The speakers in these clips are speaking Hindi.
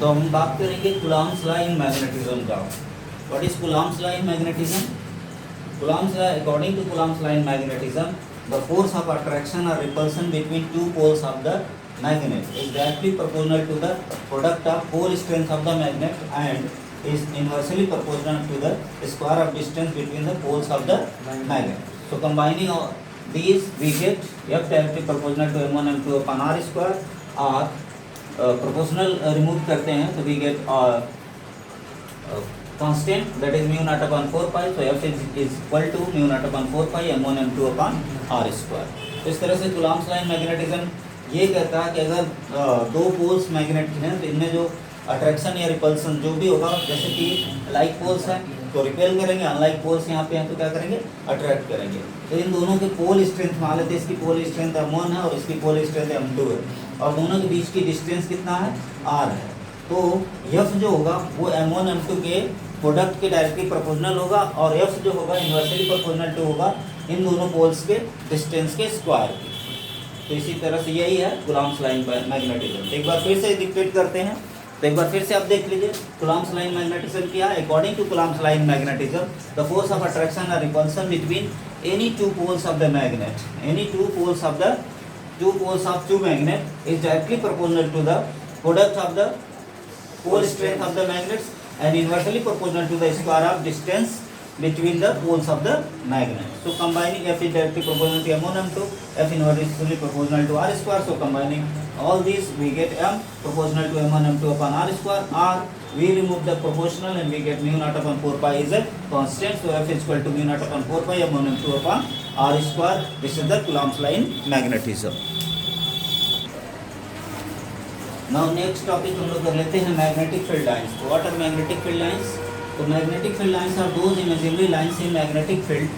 तो हम बात करेंगे कूलॉम्स लॉ इन मैग्नेटिज्म का। What is Coulomb's law in magnetism? Coulomb's law, according to Coulomb's law in magnetism, the force of attraction or repulsion between two poles of the magnet is directly proportional to the product of pole strength of the magnet and is inversely proportional to the square of distance between the poles of the magnet. So combining all these we get F directly proportional to m1 m2 upon r square, or proportional remove करते हैं तो we get constant, that is mu naught upon 4 pi. So F is equal to mu naught upon 4 pi m1 m2 upon r square. तो इस तरह से कूलॉम्स लॉ इन मैग्नेटिज्म ये कहता है कि अगर दो पोल्स मैग्नेट हैं तो इनमें जो अट्रैक्शन या रिपल्सन जो भी होगा, जैसे कि लाइक पोल्स हैं तो रिपेल करेंगे, अनलाइक पोल्स यहाँ पे हैं तो क्या करेंगे, अट्रैक्ट करेंगे। तो इन दोनों के पोल स्ट्रेंथ मान लेते हैं, इसकी पोल स्ट्रेंथ m1 है और इसकी पोल स्ट्रेंथ m2 है, और दोनों के बीच की डिस्टेंस कितना है, r है। तो F जो होगा वो m1 m2 के प्रोडक्ट के डायरेक्टली प्रोपोर्शनल होगा, और F जो होगा इन्वर्सली प्रोपोर्शनल टू होगा इन दोनों पोल्स के डिस्टेंस के स्क्वायर की। तो इसी तरह से यही है कूलॉम्स लॉ इन मैग्नेटिज्म। एक बार फिर से डिक्टेट करते हैं, तो एक बार फिर से आप देख लीजिए कूलॉम्स लॉ इन मैग्नेटिज्म क्या है। According to Coulomb's law in magnetism, the force of attraction और repulsion between any two poles of the magnet, any two poles of two magnet is directly proportional to the product of the pole strength of the magnets and inversely proportional to the square of distance between the poles of the magnet. So combining F is directly proportional to m1 m2, F inversely proportional to r square. So combining all these we get m proportional to m1 m2 upon r square, r we remove the proportional and we get mu naught upon 4 pi is a constant. So F is equal to mu naught upon 4 pi m1 m2 upon r square. This is the Coulomb's law in magnetism. Now next topic हम लोग कर लेते हैं magnetic field lines. What are magnetic field lines? तो magnetic field lines are those imaginary lines in magnetic field,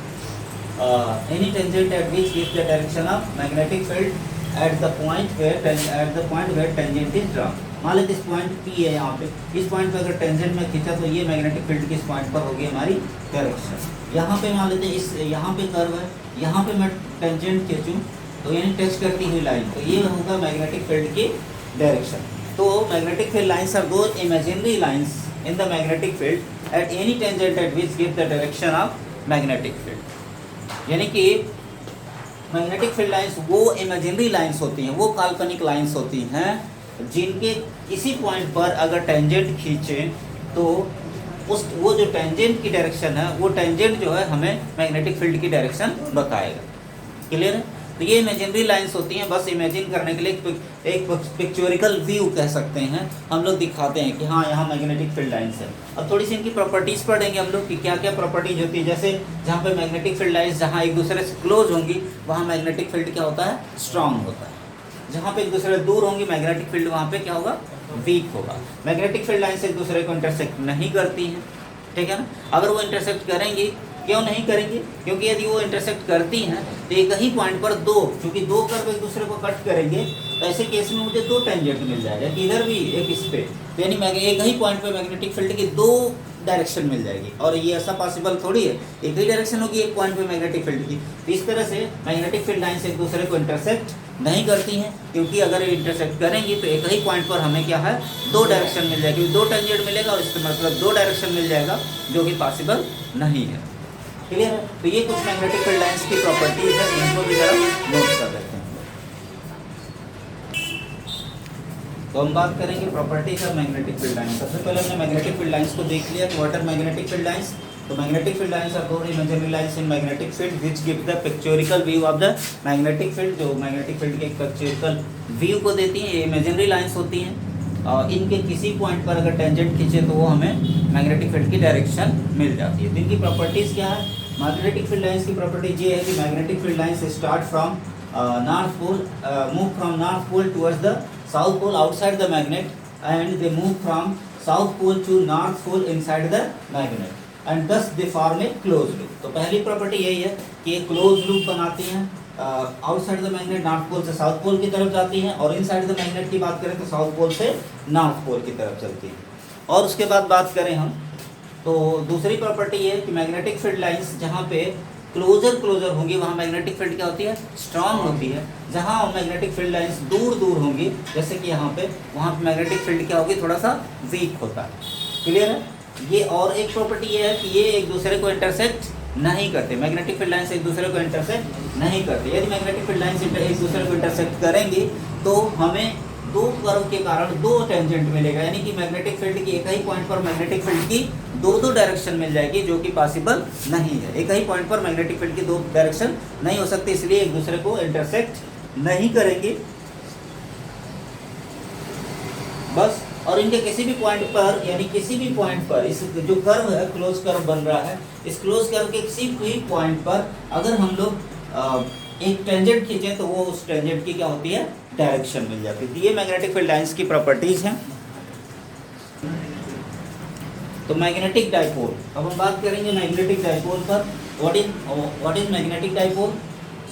any tangent at which gives the direction of magnetic field at the point where tangent is drawn. मान लेते इस पॉइंट P है, यहाँ पे इस पॉइंट पे अगर टेंजेंट में खींचा तो ये मैग्नेटिक फील्ड किस पॉइंट पर होगी, हमारी डायरेक्शन। यहाँ पे मान लेते इस यहाँ पे कर्व है, यहाँ पे मैं टेंजेंट खींचूँ तो यानी टच करती हुई लाइन, तो ये होगा मैग्नेटिक फील्ड की डायरेक्शन। तो magnetic field lines are those imaginary lines in the magnetic field at any tangent at which give the direction of magnetic field. यानी कि मैग्नेटिक फील्ड लाइंस वो इमेजिनरी लाइंस होती हैं, वो काल्पनिक लाइंस होती हैं जिनके किसी पॉइंट पर अगर टेंजेंट खींचें तो वो जो टेंजेंट की डायरेक्शन है वो टेंजेंट जो है हमें मैग्नेटिक फील्ड की डायरेक्शन बताएगा। क्लियर है? तो ये इमेजिनरी लाइंस होती हैं, बस इमेजिन करने के लिए एक पिक्चोरिकल व्यू कह सकते हैं, हम लोग दिखाते हैं कि हाँ यहाँ मैग्नेटिक फील्ड लाइंस है। अब थोड़ी सी इनकी प्रॉपर्टीज़ पढ़ेंगे हम लोग कि क्या क्या प्रॉपर्टीज होती है। जैसे जहाँ पे मैग्नेटिक फील्ड लाइंस जहाँ एक दूसरे से क्लोज होंगी वहाँ मैग्नेटिक फील्ड क्या होता है, स्ट्रांग होता है। जहाँ पे एक दूसरे दूर होंगी मैग्नेटिक फील्ड वहाँ पे क्या होगा, वीक होगा। मैग्नेटिक फील्ड लाइंस एक दूसरे को इंटरसेक्ट नहीं करती हैं, ठीक है ना। अगर वो इंटरसेक्ट करेंगी, क्यों नहीं करेंगी, क्योंकि यदि वो इंटरसेक्ट करती हैं तो एक ही पॉइंट पर चूंकि दो कर्व एक दूसरे को कट करेंगे तो ऐसे केस में मुझे दो टेंजेंट मिल जाएगा, कि इधर भी एक इस पे, तो यानी एक ही पॉइंट पे मैग्नेटिक फील्ड की दो डायरेक्शन मिल जाएगी। और ये ऐसा पॉसिबल थोड़ी है, एक ही डायरेक्शन होगी एक पॉइंट पे मैग्नेटिक फील्ड की। तो इस तरह से मैग्नेटिक फील्ड लाइंस एक दूसरे को इंटरसेक्ट नहीं करती हैं, क्योंकि अगर ये इंटरसेक्ट करेंगी तो एक ही पॉइंट पर हमें क्या है, दो डायरेक्शन मिल जाएगी, दो टेंजेंट मिलेगा और इसका मतलब दो डायरेक्शन मिल जाएगा, जो कि पॉसिबल नहीं है। क्लियर है? तो ये कुछ मैग्नेटिक फील्ड लाइंस की प्रॉपर्टीज है, इनको भी जरा नोट कर लेते हैं। तो हम बात करेंगे properties of magnetic field lines. सबसे पहले हमने मैग्नेटिक फील्ड लाइंस को देख लिया कि what are magnetic field lines. तो magnetic field lines are those imaginary lines in magnetic field which give the pictorial view of the magnetic field. जो मैग्नेटिक फील्ड के एक पिक्चोरिकल व्यू को देती हैं, ये इमेजिनरी लाइंस होती हैं। इनके किसी पॉइंट पर अगर टेंजेंट खींचे तो वो हमें मैग्नेटिक फील्ड की डायरेक्शन मिल जाती है। तो इनकी प्रॉपर्टीज़ क्या है? मैग्नेटिक फील्ड लाइंस की प्रॉपर्टीज ये है कि magnetic field lines start from north pole, move from north pole towards the south pole outside the magnet, and they move from south pole to north pole inside the magnet, and thus they form a close loop. तो पहली प्रॉपर्टी यही है कि ये क्लोज लूप बनाती हैं। Outside the magnet north pole से साउथ पोल की तरफ जाती हैं, और इनसाइड द मैग्नेट की बात करें तो साउथ पोल से नॉर्थ पोल की तरफ चलती है। और उसके बाद बात करें हम तो दूसरी प्रॉपर्टी ये है कि मैग्नेटिक फील्ड लाइंस जहाँ पे क्लोजर क्लोजर होंगी वहाँ मैग्नेटिक फील्ड क्या होती है, स्ट्रांग होती है। जहाँ मैग्नेटिक फील्ड लाइंस दूर दूर होंगी, जैसे कि यहाँ पे, वहाँ पे मैग्नेटिक फील्ड क्या होगी, थोड़ा सा वीक होता है। क्लियर है? ये और एक प्रॉपर्टी ये है कि ये एक दूसरे को इंटरसेक्ट नहीं करते, मैग्नेटिक फील्ड लाइंस एक दूसरे को इंटरसेक्ट नहीं करते। यदि मैग्नेटिक फील्ड लाइंस एक दूसरे को इंटरसेक्ट करेंगी तो हमें दो कर्व के कारण दो टेंजेंट मिलेगा, यानी कि मैग्नेटिक फील्ड की एक ही पॉइंट पर मैग्नेटिक फील्ड की दो डायरेक्शन मिल जाएगी, जो कि पॉसिबल नहीं है। एक ही पॉइंट पर मैग्नेटिक फील्ड की दो डायरेक्शन नहीं हो सकती, इसलिए एक दूसरे को इंटरसेक्ट नहीं करेंगे बस। और इनके किसी भी पॉइंट पर, यानी किसी भी पॉइंट पर, इस जो कर्व है, क्लोज कर्व बन रहा है, इस क्लोज कर्व के किसी भी पॉइंट पर अगर हम लोग एक टेंजेंट खींचें तो वो उस टेंजेंट की क्या होती है, डायरेक्शन मिल जाती है। ये मैग्नेटिक फील्ड लाइंस की प्रॉपर्टीज हैं। तो मैग्नेटिक डाइपोल, अब हम बात करेंगे मैग्नेटिक डाइपोल पर। What is magnetic dipole?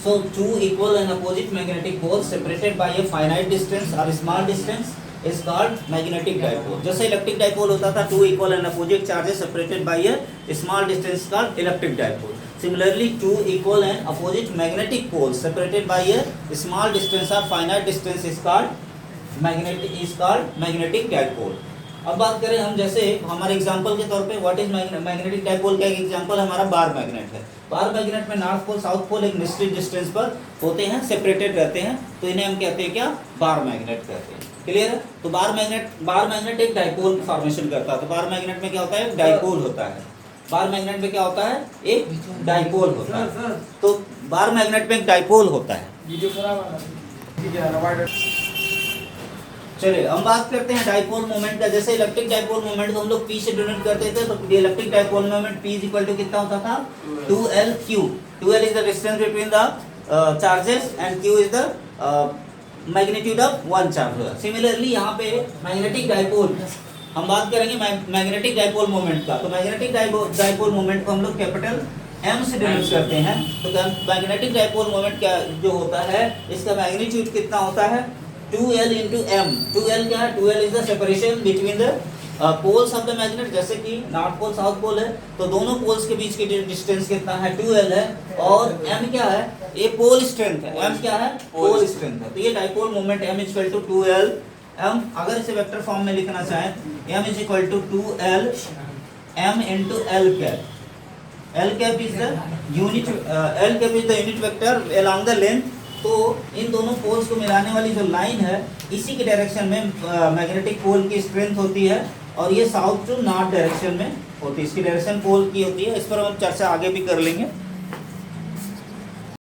So two equal and opposite magnetic poles separated by a finite distance और small distance is called magnetic dipole. जैसे इलेक्ट्रिक डाइपोल होता था, two equal and opposite charges separated by a small distance called electric dipole. Similarly, two equal and opposite magnetic poles separated by a small distance or finite distance is called magnetic dipole. अब बात करें हम, जैसे हमारे एग्जांपल के तौर पे, व्हाट इज मैग्नेटिक डाइपोल का एक एग्जांपल हमारा बार मैग्नेट है। बार मैग्नेट में नॉर्थ पोल साउथ पोल एक निश्चित डिस्टेंस पर होते हैं, सेपरेटेड रहते हैं, तो इन्हें हम कहते हैं क्या, बार मैग्नेट कहते हैं। क्लियर है? तो बार मैग्नेट एक डाइपोल फॉर्मेशन करता है। तो बार मैग्नेट में क्या होता है, डाइपोल होता है। बार मैग्नेट में क्या होता है, एक डाइपोल होता है। तो बार मैग्नेट में एक डाइपोल होता है। चलिए हम बात करते हैं डाइपोल मोमेंट का। जैसे इलेक्ट्रिक डाइपोल मोमेंट को हम लोग P से डिनोट करते थे, तो electric dipole moment P is equal to कितना होता था, 2L/Q। 2L is the distance between the charges and Q is the magnitude of one charge. Similarly यहाँ पे मैग्नेटिक डाइपोल, हम बात करेंगे मैग्नेटिक डाइपोल मोमेंट का। तो मैग्नेटिक डाइपोल मोमेंट को हम लोग कैपिटल M से डिनोट करते हैं। तो मैग्नेटिक डाइपोल मोमेंट क्या जो होता है, इसका मैग्नीट्यूड कितना होता है, 2L into M। 2L क्या है, 2L is the separation between the poles of the magnet. जैसे कि नॉर्थ पोल साउथ पोल है, तो दोनों पोल्स के बीच की डिस्टेंस कितना है, 2L है। और M क्या है, ये पोल स्ट्रेंथ है। M क्या है, पोल स्ट्रेंथ है। तो ये dipole moment M is equal to 2L M। अगर इसे वेक्टर फॉर्म में लिखना चाहें, M is equal to 2L M into L cap। L cap is the unit vector along the length। तो इन दोनों पोल्स को मिलाने वाली जो लाइन है, इसी के डायरेक्शन में मैग्नेटिक पोल की स्ट्रेंथ होती है, और ये साउथ टू नॉर्थ डायरेक्शन में होती है। इसकी डायरेक्शन पोल की होती है। इस पर हम चर्चा आगे भी कर लेंगे।